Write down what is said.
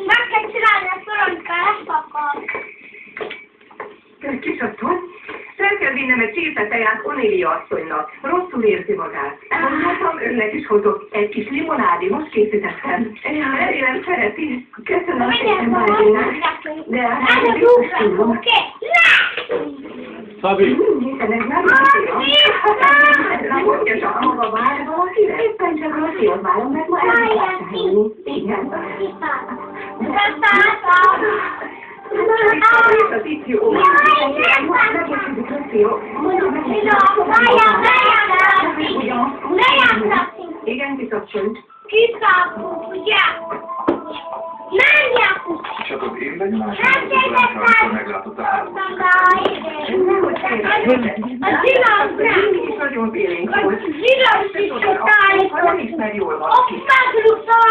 Meg kell csinálni ezt valamikor leszakad. Kisasszony, fel kell vinnem egy csésze teját Onélia asszonynak. Rosszul érzi magát. Mondhatom, önnek is hozok egy kis limonádi, most készítettem. Remélem szereti. Köszönöm szépen, Márinak. De hát biztos tudom. Oké, Szabi! Hiszen ez nem nem mondja csak a maga vár valakire. Éppen csak Rosszihoz várom, mert ma el akarsz helni. Igen. Az itt jó. Megérkezik Rossi, jó? Igen, kiszabcsony. Kiszabunk, ugye? Menjünk! Csak az én benyomásomban amikor meglátott a házat. A zsilasz Mindig is nagyon félénk volt. zsilasz is Nem ismer jól van. Ott meglukszol